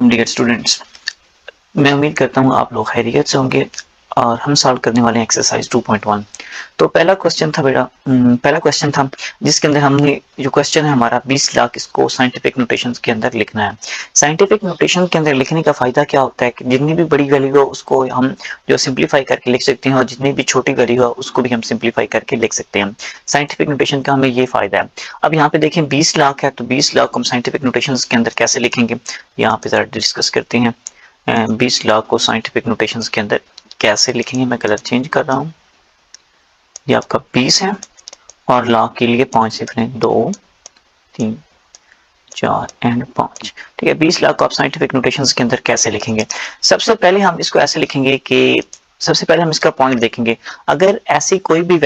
Dear students, मैं उम्मीद करता हूँ आप लोग खैरियत से होंगे और हम सॉल्व करने वाले हैं एक्सरसाइज 2.1। तो पहला क्वेश्चन था जिसके अंदर हमने जो क्वेश्चन है हमारा 20 लाख, इसको साइंटिफिक नोटेशन के अंदर लिखना है। साइंटिफिक नोटेशन के अंदर लिखने का फायदा क्या होता है कि जितनी भी बड़ी वैल्यू हो उसको हम जो सिंप्लीफाई करके लिख सकते हैं और जितनी भी छोटी वैल्यू हो उसको भी हम सिंप्लीफाई करके लिख सकते हैं। साइंटिफिक नोटेशन का हमें ये फायदा है। अब यहाँ पे देखें 20 लाख है, तो 20 लाख को हम साइंटिफिक नोटेशन के अंदर कैसे लिखेंगे, यहाँ पे जरा डिस्कस करते हैं। 20 लाख को साइंटिफिक नोटेशंस के अंदर कैसे लिखेंगे। मैं कलर चेंज कर रहा हूँ। ये आपका 20 है और लाख के लिए 5 सिफरें, 2 3 4 एंड 5। ठीक है, 20 लाख को आप साइंटिफिक नोटेशंस के अंदर कैसे लिखेंगे। सबसे पहले हम इसको ऐसे लिखेंगे कि सबसे पहले हम इसका पॉइंट देखेंगे। अगर ऐसी कोई भी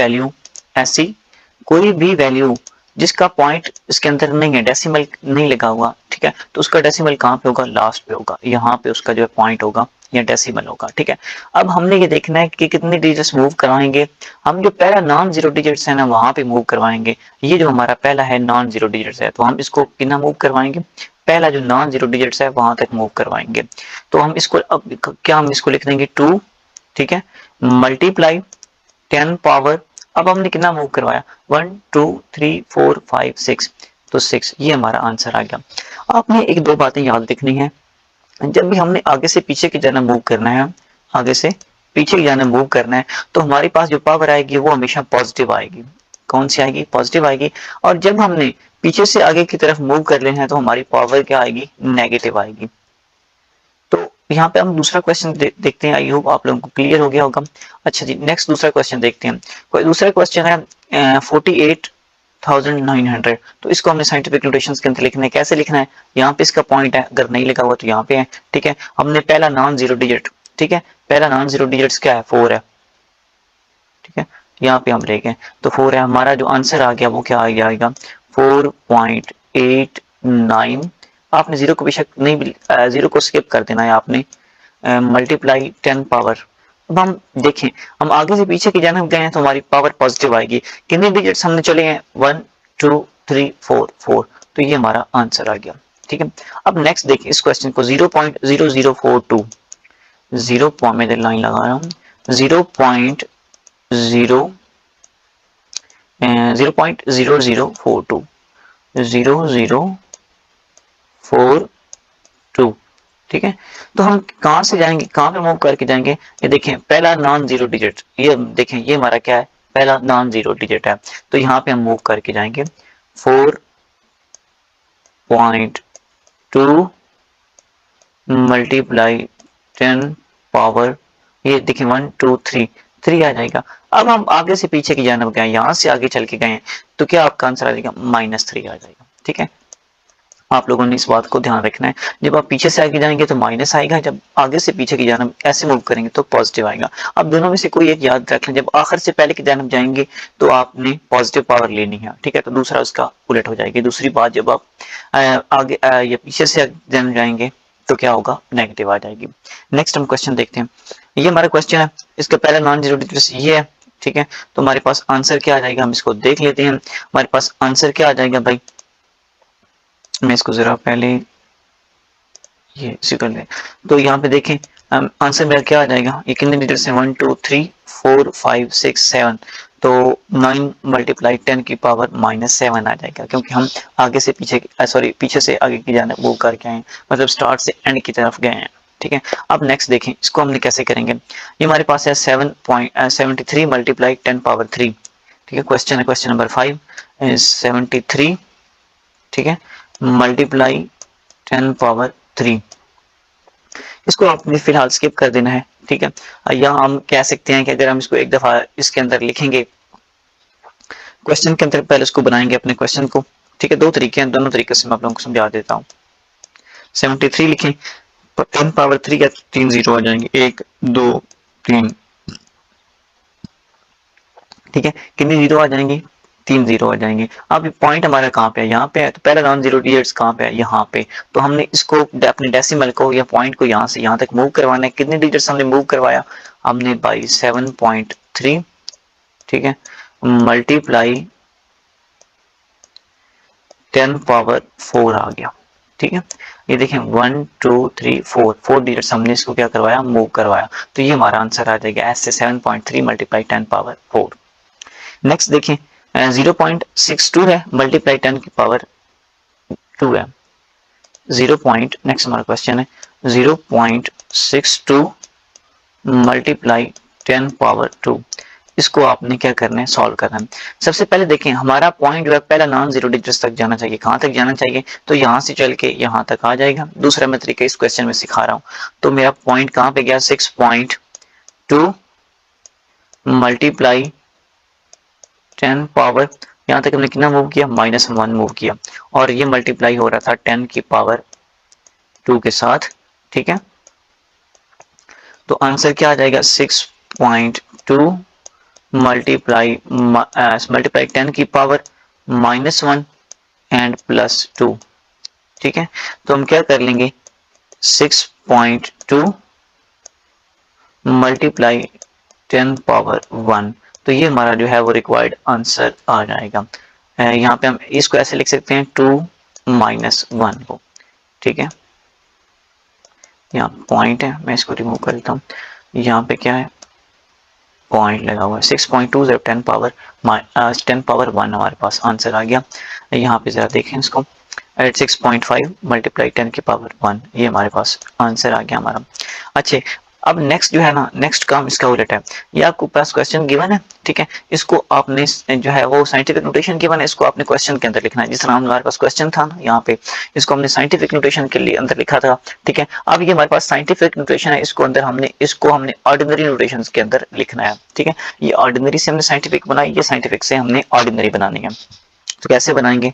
वैल्यू जिसका पॉइंट इसके अंदर नहीं है, डेसिमल नहीं लगा हुआ, ठीक है, तो उसका डेसिमल कहाँ पे होगा, लास्ट पे होगा। यहाँ पे उसका जो है पॉइंट होगा या डेसिमल होगा। ठीक है, अब हमने ये देखना है कि कितने डिजिट्स मूव करवाएंगे। हम जो पहला नॉन जीरो डिजिट्स है ना वहां पे मूव करवाएंगे। ये जो हमारा पहला है नॉन जीरो डिजिट्स है, तो हम इसको कितना मूव करवाएंगे, पहला जो नॉन जीरो डिजिट्स है वहां तक मूव करवाएंगे। तो हम इसको अब क्या हम इसको लिख देंगे 2, ठीक है, मल्टीप्लाई 10 पावर, अब हमने कितना मूव करवाया 1 2 3 4 5 6, तो 6, ये हमारा आंसर आ गया। आपने एक दो बातें याद रखनी है। जब भी हमने आगे से पीछे की जाना मूव करना है, आगे से पीछे की जाना मूव करना है, तो हमारे पास जो पावर आएगी वो हमेशा पॉजिटिव आएगी। कौन सी आएगी, पॉजिटिव आएगी। और जब हमने पीछे से आगे की तरफ मूव कर लेना है तो हमारी पावर क्या आएगी, नेगेटिव आएगी। तो यहाँ पे हम दूसरा क्वेश्चन देखते हैं। आई होप आप लोगों को क्लियर हो गया होगा। अच्छा जी, नेक्स्ट दूसरा क्वेश्चन देखते हैं। कोई दूसरा क्वेश्चन है 48,900। तो इसको हमने साइंटिफिक नोटेशंस के अंदर लिखना है। कैसे लिखना है, यहाँ पे इसका पॉइंट है, अगर नहीं लिखा हुआ तो यहाँ पे है। ठीक है, हमने पहला नॉन जीरो डिजिट, ठीक है, पहला नॉन जीरो डिजिट क्या है, 4 है। ठीक है, यहाँ पे हम लेंगे तो 4 है। हमारा जो आंसर आ गया वो क्या आ जाएगा, 4.89। आपने जीरो को बेशक नहीं, जीरो को स्किप कर देना है आपने, मल्टीप्लाई 10 पावर। अब हम देखें, हम आगे से पीछे की जानब गए हैं तो हमारी पावर पॉजिटिव आएगी। कितने डिजिट्स हमने चले हैं, 1 2 3 4 4, तो ये हमारा आंसर आ गया। ठीक है, अब नेक्स्ट देखिए इस क्वेश्चन को 0.0042, जीरो पॉइंट में लाइन लगा रहा हूँ, 0.0042, 0042। ठीक है, तो हम कहां से जाएंगे, कहां पे मूव करके जाएंगे। ये देखें पहला नॉन जीरो डिजिट, ये देखें ये हमारा क्या है, पहला नॉन जीरो डिजिट है। तो यहाँ पे हम मूव करके जाएंगे 4.2 मल्टीप्लाई 10 पावर, ये देखिए 1 2 3 3 आ जाएगा। अब हम आगे से पीछे की जानब गए, यहाँ से आगे चल के गए तो क्या आपका आंसर आ जाएगा, -3 आ जाएगा। ठीक है, आप लोगों ने इस बात को ध्यान रखना है। जब आप पीछे से आगे जाएंगे तो माइनस आएगा, जब आगे से पीछे की जानब ऐसे मूव करेंगे तो पॉजिटिव आएगा। अब दोनों में से कोई एक याद रख लें, जब आखिर से पहले की जानब जाएंगे तो आपने पॉजिटिव पावर लेनी है। ठीक है, तो दूसरा उसका उलट हो जाएगी। दूसरी बात, जब आप आगे या पीछे से जानब जाएंगे तो क्या होगा, नेगेटिव आ जाएगी। नेक्स्ट हम क्वेश्चन देखते हैं। ये हमारा क्वेश्चन है, इसका पहला नॉन जीरो डिजिट ये है। ठीक है, तो हमारे पास आंसर क्या आ जाएगा, हम इसको देख लेते हैं। हमारे पास आंसर क्या आ जाएगा भाई, मैं इसको जरा पहले ये इसी कर ले। तो यहाँ पे देखें आंसर मेरा क्या आ जाएगा, ये कितने डिजिट्स हैं, 1 2 3 4 5 6 7, तो 9 मल्टीप्लाई 10 की पावर -7 आ जाएगा, क्योंकि हम आगे से पीछे, सॉरी पीछे से आगे की जाने वो करके आए, मतलब स्टार्ट से एंड की तरफ गए हैं। ठीक है, अब नेक्स्ट देखें इसको हमने कैसे करेंगे। ये हमारे पास है 7.73 मल्टीप्लाई 10 पावर 3। ठीक है, क्वेश्चन है क्वेश्चन नंबर 5 73, ठीक है, मल्टीप्लाई 10 पावर 3। इसको आपने फिलहाल स्किप कर देना है। ठीक है, या हम कह सकते हैं कि अगर हम इसको एक दफा इसके अंदर लिखेंगे, क्वेश्चन के अंदर पहले इसको बनाएंगे अपने क्वेश्चन को। ठीक है, दो तरीके हैं, दोनों तरीके से मैं आप लोगों को समझा देता हूँ। 73 लिखें, 10 पावर 3 या 3 जीरो आ जाएंगे, 1 2 3। ठीक है, कितनी जीरो आ जाएंगी, 3 जीरो आ जाएंगे। अब पॉइंट हमारा कहाँ पे है, यहाँ पे है, तो पहला नॉन जीरो डिजिट्स कहाँ पे है, यहाँ पे। तो हमने इसको अपने डेसिमल को या पॉइंट को यहाँ से यहाँ तक मूव करवाना है। कितने डिजिट्स हमने मूव करवाया, हमने बाई 7.3, ठीक है, मल्टीप्लाई 10 पावर 4 आ गया। ठीक है, ये देखें 1 2 3 4 डिजिट्स हमने इसको क्या करवाया, मूव करवाया, तो ये हमारा आंसर आ जाएगा ऐसे 7.3 मल्टीप्लाई 10 पावर 4। नेक्स्ट देखें 0.62 है मल्टीप्लाई 10 की पावर 2 है, 0. नेक्स्ट हमारा क्वेश्चन है 0.62 मल्टीप्लाई 10 पावर 2। इसको आपने क्या करना है, सॉल्व करना है। सबसे पहले देखें हमारा पॉइंट जो है पहला नॉन जीरो डिजिट्स तक जाना चाहिए, कहां तक जाना चाहिए, तो यहां से चल के यहां तक आ जाएगा। दूसरा मैं तरीका इस क्वेश्चन में सिखा रहा हूं, तो मेरा पॉइंट कहां पे गया, 6.2 मल्टीप्लाई 10 पावर, यहां तक हमने कितना मूव किया, -1 मूव किया, और ये मल्टीप्लाई हो रहा था 10 की पावर 2 के साथ। ठीक है, तो आंसर क्या आ जाएगा, 6.2 मल्टीप्लाई 10 की पावर -1 एंड +2। ठीक है, तो हम क्या कर लेंगे, 6.2 मल्टीप्लाई 10 पावर 1, तो ये हमारा जो है वो रिक्वायर्ड आंसर आ जाएगा। यहाँ पे हम इसको ऐसे लिख सकते हैं 2 - 1 को। ठीक है, यहाँ पॉइंट है, मैं इसको रिमूव कर देता हूँ। यहाँ पे क्या है, पॉइंट लगा हुआ है, 6.2 जब 10 पावर 1 हमारे पास आंसर आ गया। यहाँ पे जरा देखें इसको, 6.5 मल्टीप्लाई 10 की पावर 1, ये हमारे पास आंसर आ गया हमारा। अच्छा, अब नेक्स्ट जो है ना, नेक्स्ट काम इसका उलट है, ये आपको पास क्वेश्चन गिवन है। ठीक है, इसको आपने जो है वो साइंटिफिक नोटेशन गिवन है, इसको आपने क्वेश्चन के अंदर लिखना है। जिस तरह हमारे पास क्वेश्चन था ना यहाँ पे, इसको हमने साइंटिफिक नोटेशन के लिए अंदर लिखा था। ठीक है, अब ये हमारे पास साइंटिफिक नोटेशन है, इसको हमने ऑर्डिनरी नोटेशन के अंदर लिखना है। ठीक है, ये ऑर्डिनरी से हमने साइंटिफिक बनाई, ये साइंटिफिक से हमने ऑर्डिनरी बनानी है। तो कैसे बनाएंगे,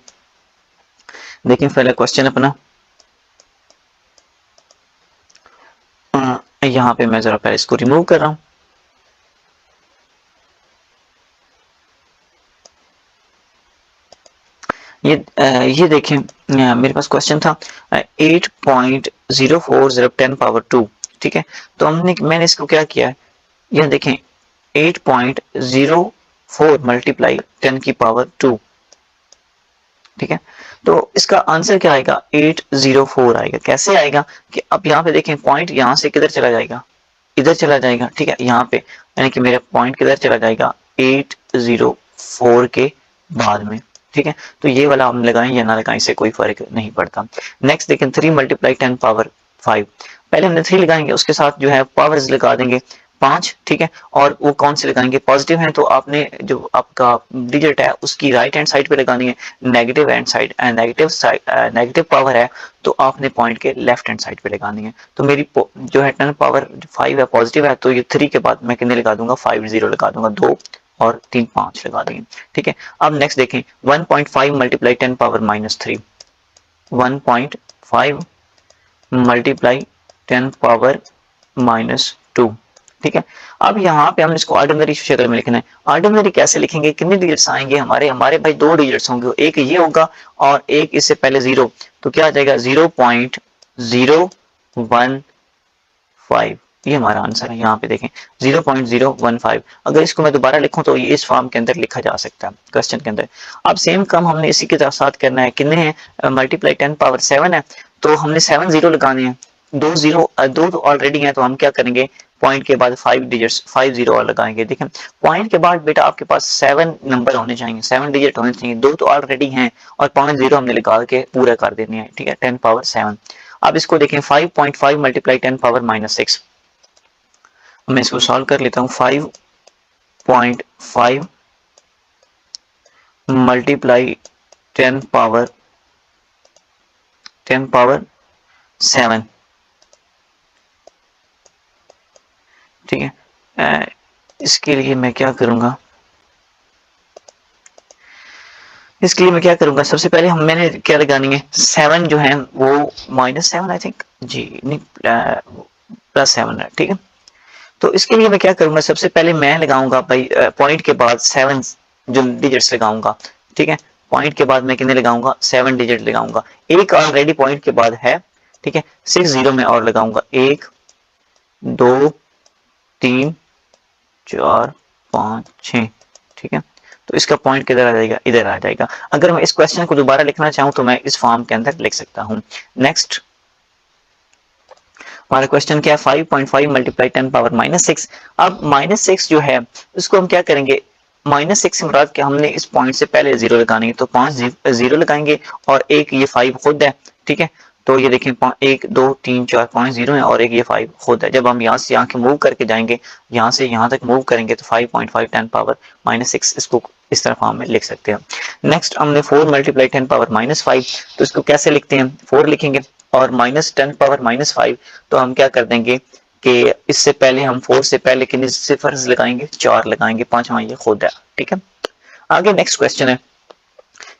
देखिए पहला क्वेश्चन अपना, यहाँ पे मैं जरा पहले इसको रिमूव कर रहा हूँ। ये देखें मेरे पास क्वेश्चन था 8.04 पावर 2। ठीक है, तो मैंने इसको क्या किया है, यह देखें 8.04 मल्टीप्लाई 10 की पावर 2। ठीक है, तो इसका आंसर क्या आएगा, 804 आएगा। कैसे आएगा कि अब यहाँ पे देखें पॉइंट यहाँ से किधर चला जाएगा, इधर चला जाएगा। ठीक है, यहाँ पे यानी कि मेरा पॉइंट किधर चला जाएगा, 804 के बाद में। ठीक है, तो ये वाला हम लगाएं या ना लगाएं, इससे कोई फर्क नहीं पड़ता। नेक्स्ट देखें 3 मल्टीप्लाई 10 पावर 5, पहले हमने 3 लगाएंगे, उसके साथ जो है पावर्स लगा देंगे 5। ठीक है, और वो कौन से लगाएंगे, पॉजिटिव है तो आपने जो आपका डिजिट है उसकी राइट हैंड साइड पे लगानी है, negative hand side negative power है तो आपने पॉइंट के लेफ्ट हैंड साइड पे लगानी है। तो मेरी जो है 10 पावर 5 है पॉजिटिव है, तो ये 3 के बाद मैं कितने लगा दूंगा, 5 0 लगा दूंगा, 2 और 3 5 लगा देंगे। ठीक है, अब नेक्स्ट देखें 1.5 मल्टीप्लाई 10 पावर -3, 1.5 मल्टीप्लाई 10 पावर -2। ठीक है, अब यहाँ पे हम इसको ऑर्डिनरी शक्ल में लिखना है। ऑर्डिनरी कैसे लिखेंगे, कितने डिजिट्स आएंगे हमारे, भाई 2 डिजिट्स होंगे, एक ये होगा और एक इससे पहले 0, तो क्या आ जाएगा 0.015, ये हमारा आंसर है। यहाँ पे देखें 0.015, अगर इसको मैं दोबारा लिखूं तो ये इस फॉर्म के अंदर लिखा जा सकता है क्वेश्चन के अंदर। अब सेम काम हमने इसी के साथ करना है, कितने हैं, मल्टीप्लाई 10 पावर 7 है, तो हमने 7 0 लगाने हैं, 2 तो ऑलरेडी हैं, तो हम क्या करेंगे, पॉइंट के बाद 5 0 और लगाएंगे। देखें पॉइंट के बाद बेटा आपके पास 7 नंबर होने चाहिए, 7 डिजिट होने चाहिए, 2 तो ऑलरेडी हैं और पॉइंट 0 हमने लगा के पूरा कर देने हैं। ठीक है, 10 पावर 7। अब इसको देखें 5.5 मल्टीप्लाई 10 पावर -6, मैं इसको सॉल्व कर लेता हूँ। 5.5 मल्टीप्लाई 10 पावर 7। ठीक है, इसके लिए मैं क्या करूंगा, सबसे पहले मैंने क्या लगानी है, 7 जो है वो -7 आई थिंक, जी नहीं +7 है। ठीक है, तो इसके लिए मैं क्या करूंगा, सबसे पहले मैं लगाऊंगा भाई पॉइंट के बाद 7 जो डिजिट्स लगाऊंगा। ठीक है, पॉइंट के बाद मैं कितने लगाऊंगा, 7 डिजिट लगाऊंगा, एक ऑलरेडी पॉइंट के बाद है। ठीक है, 6 0 में और लगाऊंगा, 1 2 3 4 5 6। ठीक है, तो इसका पॉइंट किधर आ जाएगा, इधर आ जाएगा। अगर मैं इस क्वेश्चन को दोबारा लिखना चाहूँ तो मैं इस फॉर्म के अंदर लिख सकता हूँ। नेक्स्ट हमारा क्वेश्चन क्या है, 5.5 मल्टीप्लाई 10 पावर -6। अब -6 जो है उसको हम क्या करेंगे, -6 से मुराद क्या, हमने इस पॉइंट से पहले जीरो लगाने हैं, तो 5 जीरो लगाएंगे और एक ये 5 खुद है, ठीक है। तो ये देखें 1 2 3 4 5 जीरो है और एक ये 5 खुद है। जब हम यहाँ से यहाँ के मूव करके जाएंगे, यहाँ से यहाँ तक मूव करेंगे तो 5.5 10 पावर -6 इसको इस तरह फॉर्म में लिख सकते हैं। नेक्स्ट हमने 4 मल्टीप्लाई 10 पावर -5, तो इसको कैसे लिखते हैं, 4 लिखेंगे और -10 पावर -5, तो हम क्या कर देंगे कि इससे पहले हम 4 से पहले कितने सिफर्स लगाएंगे, 4 लगाएंगे, 5वां ये खुद है, ठीक है। आगे नेक्स्ट क्वेश्चन है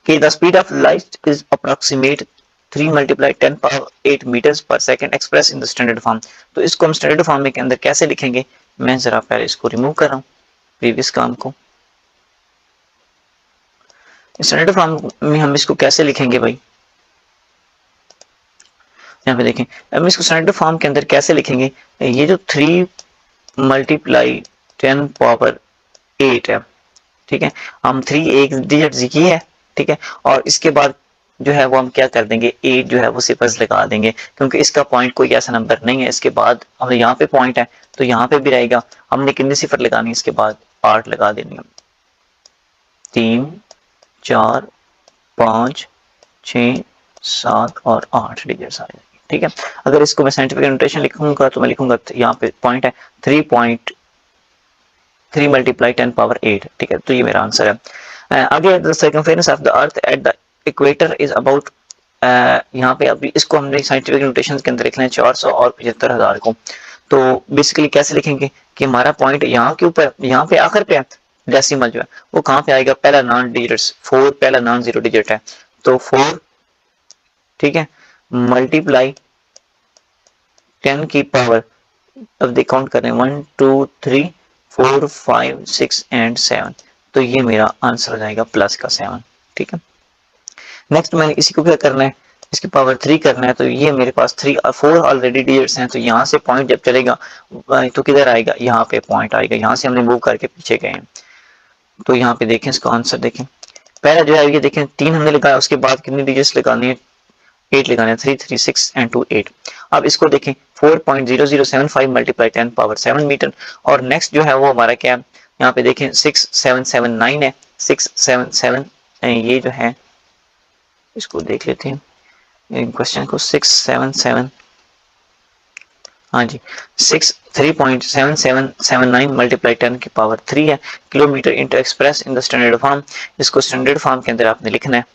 कि the speed of light is approximate 3 multiply 10 power 8 meters per second express in the standard form. तो इसको हम स्टैंडर्ड फॉर्म में के अंदर कैसे लिखेंगे, मैं जरा पहले इसको रिमूव कर रहा हूँ प्रीवियस काम को। स्टैंडर्ड फॉर्म में हम इसको कैसे लिखेंगे भाई, यहाँ पे देखें, अब इसको स्टैंडर्ड फॉर्म के अंदर कैसे लिखेंगे, ये जो 3 मल्टीप्लाई 10 पावर 8 है, ठीक है, हम 3 एक डिजिट की है, ठीक है, और इसके बाद जो है वो हम क्या कर देंगे, 8 जो है वो सिफर्स लगा देंगे, क्योंकि इसका पॉइंट कोई ऐसा नंबर नहीं है। इसके बाद हम यहाँ पे पॉइंट है तो यहाँ पे भी रहेगा, हमने कितनी सिफर लगानी है, इसके बाद 8 लगा देनी है, 3 4 5 6 7 और 8 डिजिट्स आ जाएंगे, ठीक है। अगर इसको मैं साइंटिफिक नोटेशन लिखूंगा तो मैं लिखूंगा यहाँ पे पॉइंट है 3.3 मल्टीप्लाई 10 पावर 8, ठीक है, तो ये मेरा आंसर है। आगे the circumference of the earth at the equator is about, यहाँ पे अभी इसको हमने साइंटिफिक नोटेशन के अंदर लिखना है 400 और 75,000 को। तो बेसिकली कैसे लिखेंगे कि हमारा पॉइंट यहाँ के ऊपर, यहाँ पे आखिर पे है, डेसिमल जो है वो कहाँ पे आएगा, पहला नॉन डिजिट्स 4, पहला नॉन जीरो डिजिट है, तो 4, ठीक है, मल्टीप्लाई 10 की पावर, अब देख काउंट कर रहे हैं 1 2 3 4 5 6 एंड 7, तो ये मेरा आंसर हो जाएगा प्लस का 7, ठीक है। नेक्स्ट मैंने इसी को क्या करना है, इसकी पावर 3 करना है, तो ये मेरे पास 4 ऑलरेडी डिजिट्स हैं, तो यहाँ से पॉइंट जब चलेगा तो किधर आएगा, यहाँ पे पॉइंट आएगा, यहाँ से हमने मूव करके पीछे गए हैं। तो यहाँ पे देखें इसका आंसर देखें, पहला जो है ये देखें 3 हमने लगाया, उसके बाद कितनी डिजिट्स लगानी है, 8 लगाने, 3 3 6 एंड 2 8। अब इसको देखें 4.0075 मल्टीप्लाई 10 पावर 7 मीटर, और नेक्स्ट जो है वो हमारा क्या है, यहाँ पे देखें 6779 है, 677, ये जो है इसको देख लेते हैं क्वेश्चन को, 677, हाँ जी 3.7779 मल्टीप्लाई 10 की पावर 3 है, kilometre into express in the standard form. इसको स्टैंडर्ड फॉर्म के अंदर आपने लिखना है,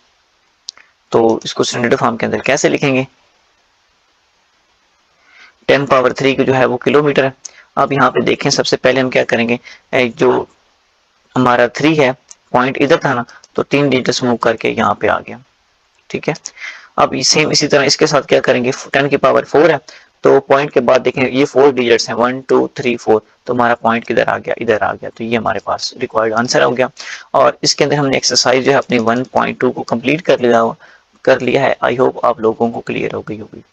तो इसको स्टैंडर्ड फॉर्म के अंदर कैसे लिखेंगे, 10 पावर 3 जो है वो किलोमीटर है। अब यहाँ पे देखें सबसे पहले हम क्या करेंगे, जो हमारा 3 है पॉइंट इधर था ना, तो 3 डिजिट्स मूव करके यहाँ पे आ गया, ठीक है। अब सेम इसी तरह इसके साथ क्या करेंगे, 10 की पावर 4 है, तो पॉइंट के बाद देखें ये 4 डिजिट्स हैं 1 2 3 4, तो हमारा पॉइंट किधर आ गया, इधर आ गया, तो ये हमारे पास रिक्वायर्ड आंसर हो गया। और इसके अंदर हमने एक्सरसाइज जो है अपनी 1.2 को कंप्लीट कर लिया है। आई होप आप लोगों को क्लियर हो गई होगी।